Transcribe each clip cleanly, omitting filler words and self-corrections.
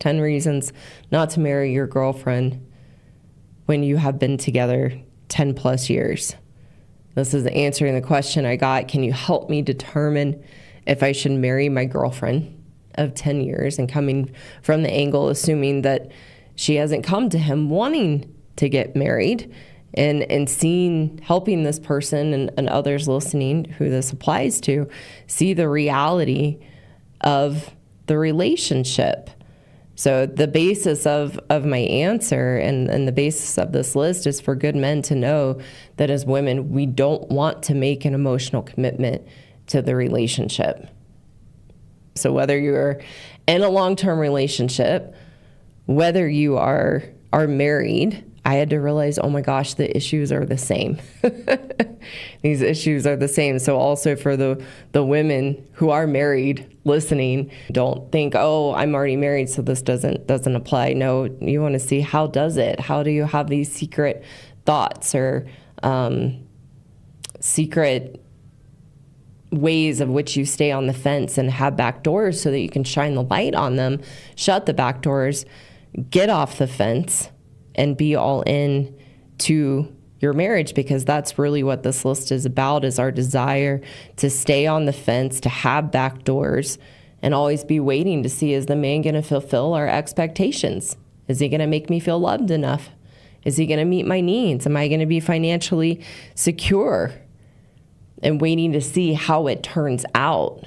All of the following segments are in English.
10 reasons not to marry your girlfriend when you have been together 10 plus years. This is answering the question I got. Can you help me determine if I should marry my girlfriend of 10 years? And coming from the angle, assuming that she hasn't come to him wanting to get married, and seeing, helping this person and others listening who this applies to, see the reality of the relationship. So the basis of my answer and the basis of this list is for good men to know that as women, we don't want to make an emotional commitment to the relationship. So whether you're in a long-term relationship, whether you are married, I had to realize, oh my gosh, the issues are the same. These issues are the same. So also for the women who are married listening, don't think, oh, I'm already married, so this doesn't apply. No, you want to see, how does it? How do you have these secret thoughts or secret ways of which you stay on the fence and have back doors so that you can shine the light on them, shut the back doors, get off the fence, and be all in to your marriage, because that's really what this list is about, is our desire to stay on the fence, to have back doors, and always be waiting to see, is the man going to fulfill our expectations? Is he going to make me feel loved enough? Is he going to meet my needs? Am I going to be financially secure? And waiting to see how it turns out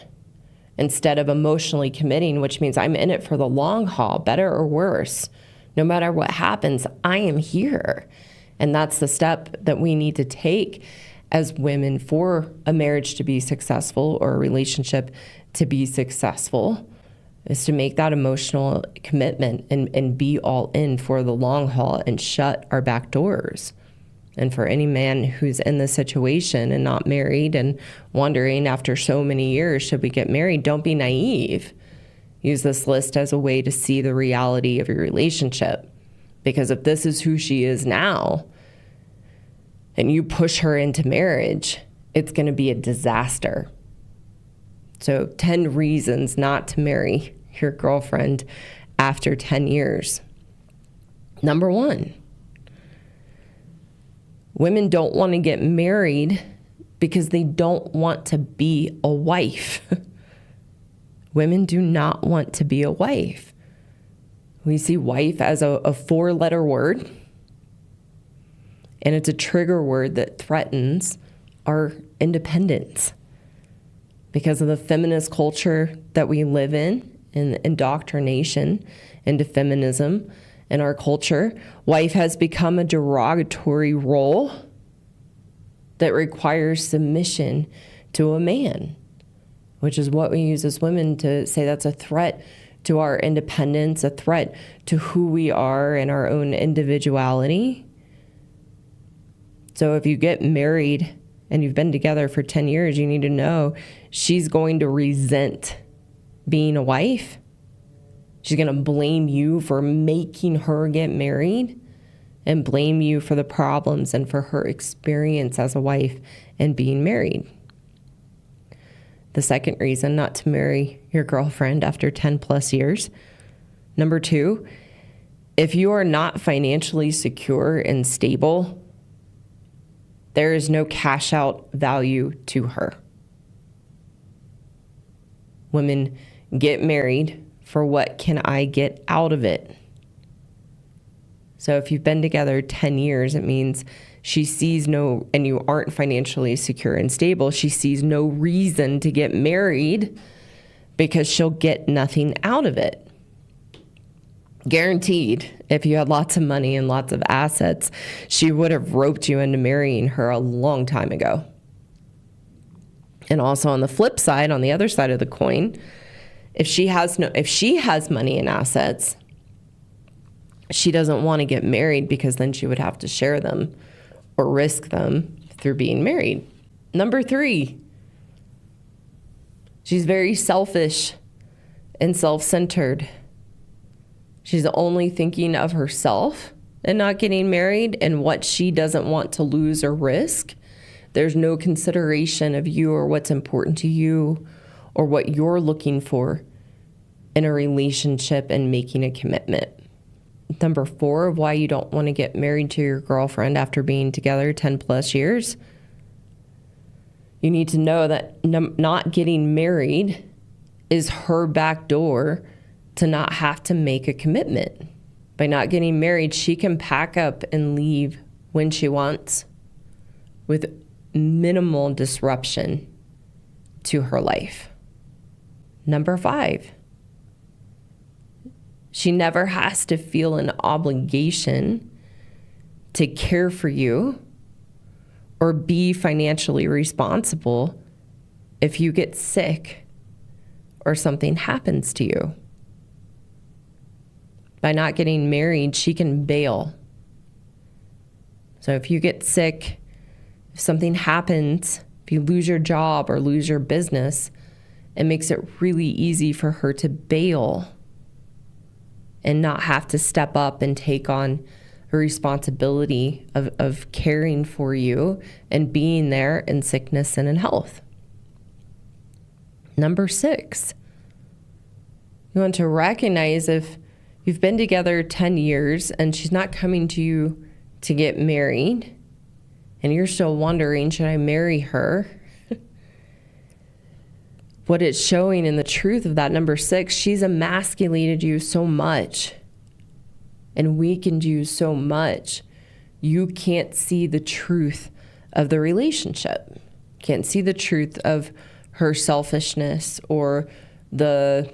instead of emotionally committing, which means I'm in it for the long haul, better or worse. No matter what happens, I am here. And that's the step that we need to take as women for a marriage to be successful or a relationship to be successful, is to make that emotional commitment and be all in for the long haul and shut our back doors. And for any man who's in this situation and not married and wondering after so many years, should we get married? Don't be naive. Use this list as a way to see the reality of your relationship. Because if this is who she is now, and you push her into marriage, it's going to be a disaster. So 10 reasons not to marry your girlfriend after 10 years. Number 1, women don't want to get married because they don't want to be a wife. Women do not want to be a wife. We see wife as a 4-letter word, and it's a trigger word that threatens our independence because of the feminist culture that we live in and indoctrination into feminism in our culture. Wife has become a derogatory role that requires submission to a man, which is what we use as women to say that's a threat to our independence, a threat to who we are and our own individuality. So if you get married and you've been together for 10 years, you need to know she's going to resent being a wife. She's going to blame you for making her get married and blame you for the problems and for her experience as a wife and being married. The second reason not to marry your girlfriend after 10 plus years. Number 2, if you are not financially secure and stable, there is no cash out value to her. Women get married for what can I get out of it? So if you've been together 10 years, it means she sees no, and you aren't financially secure and stable, she sees no reason to get married because she'll get nothing out of it. Guaranteed, if you had lots of money and lots of assets, she would have roped you into marrying her a long time ago. And also on the flip side, on the other side of the coin, if she has money and assets, she doesn't want to get married because then she would have to share them or risk them through being married. Number 3, she's very selfish and self-centered. She's only thinking of herself and not getting married and what she doesn't want to lose or risk. There's no consideration of you or what's important to you or what you're looking for in a relationship and making a commitment. Number 4 of why you don't want to get married to your girlfriend after being together 10 plus years. You need to know that not getting married is her back door to not have to make a commitment. By not getting married, she can pack up and leave when she wants with minimal disruption to her life. Number 5, she never has to feel an obligation to care for you or be financially responsible if you get sick or something happens to you. By not getting married, she can bail. So if you get sick, if something happens, if you lose your job or lose your business, it makes it really easy for her to bail and not have to step up and take on the responsibility of caring for you and being there in sickness and in health. Number 6, you want to recognize if you've been together 10 years and she's not coming to you to get married and you're still wondering, should I marry her? What it's showing in the truth of that number 6, she's emasculated you so much and weakened you so much, you can't see the truth of the relationship. Can't see the truth of her selfishness or the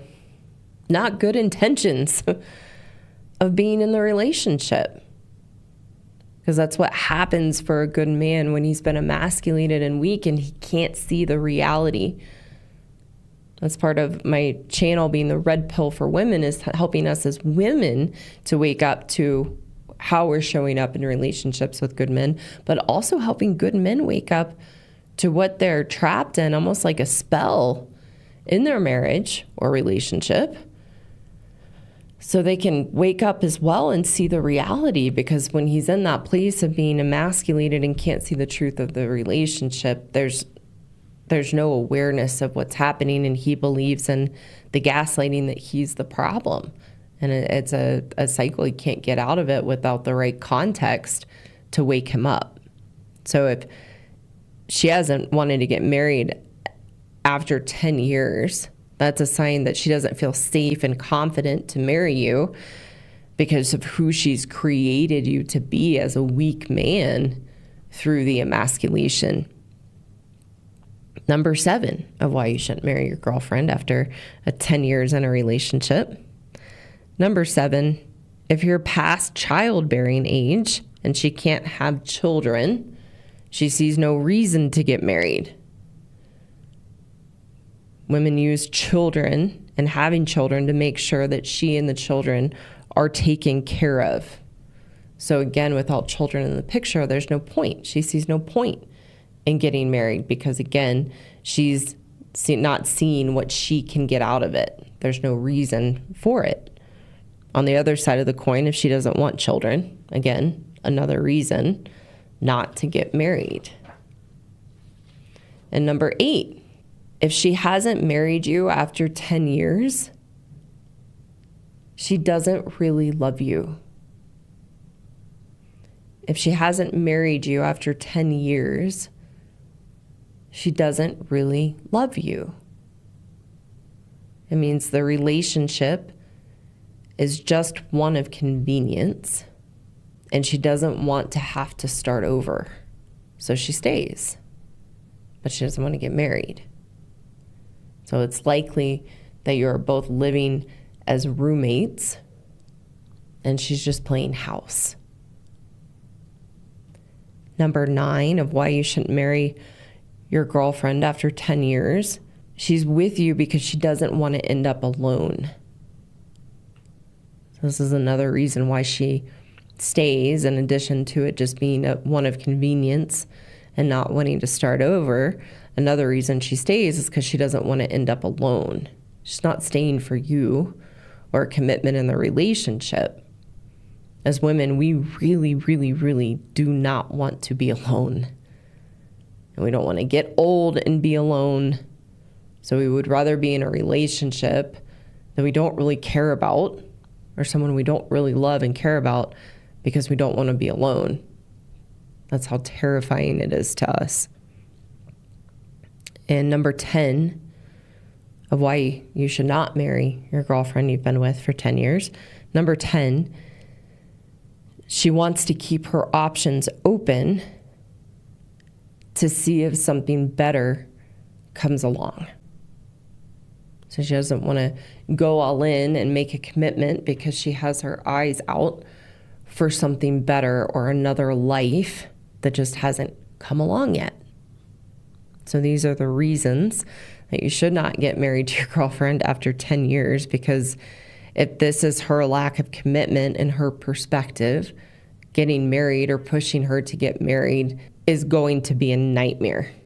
not good intentions of being in the relationship. Because that's what happens for a good man when he's been emasculated and weakened. He can't see the reality. That's part of my channel being the red pill for women, is helping us as women to wake up to how we're showing up in relationships with good men, but also helping good men wake up to what they're trapped in, almost like a spell in their marriage or relationship, so they can wake up as well and see the reality. Because when he's in that place of being emasculated and can't see the truth of the relationship, there's no awareness of what's happening, and he believes in the gaslighting that he's the problem. And it's a cycle. He can't get out of it without the right context to wake him up. So if she hasn't wanted to get married after 10 years, that's a sign that she doesn't feel safe and confident to marry you because of who she's created you to be as a weak man through the emasculation. Number 7 of why you shouldn't marry your girlfriend after 10 years in a relationship. Number 7, if you're past childbearing age and she can't have children, she sees no reason to get married. Women use children and having children to make sure that she and the children are taken care of. So again, without children in the picture, there's no point. She sees no point in getting married because, again, she's not seeing what she can get out of it. There's no reason for it. On the other side of the coin, if she doesn't want children, again, another reason not to get married. And number 8, if she hasn't married you after 10 years, she doesn't really love you. If she hasn't married you after 10 years, she doesn't really love you. It means the relationship is just one of convenience, and she doesn't want to have to start over. So she stays, but she doesn't want to get married. So it's likely that you're both living as roommates, and she's just playing house. Number 9 of why you shouldn't marry your girlfriend after 10 years. She's with you because she doesn't want to end up alone. So this is another reason why she stays, in addition to it just being one of convenience and not wanting to start over. Another reason she stays is because she doesn't want to end up alone. She's not staying for you or a commitment in the relationship. As women, we really, really, really do not want to be alone. And we don't want to get old and be alone. So we would rather be in a relationship that we don't really care about, or someone we don't really love and care about, because we don't want to be alone. That's how terrifying it is to us. And number 10 of why you should not marry your girlfriend you've been with for 10 years. Number 10, she wants to keep her options open to see if something better comes along. So she doesn't want to go all in and make a commitment because she has her eyes out for something better or another life that just hasn't come along yet. So these are the reasons that you should not get married to your girlfriend after 10 years, because if this is her lack of commitment and her perspective, getting married or pushing her to get married is going to be a nightmare.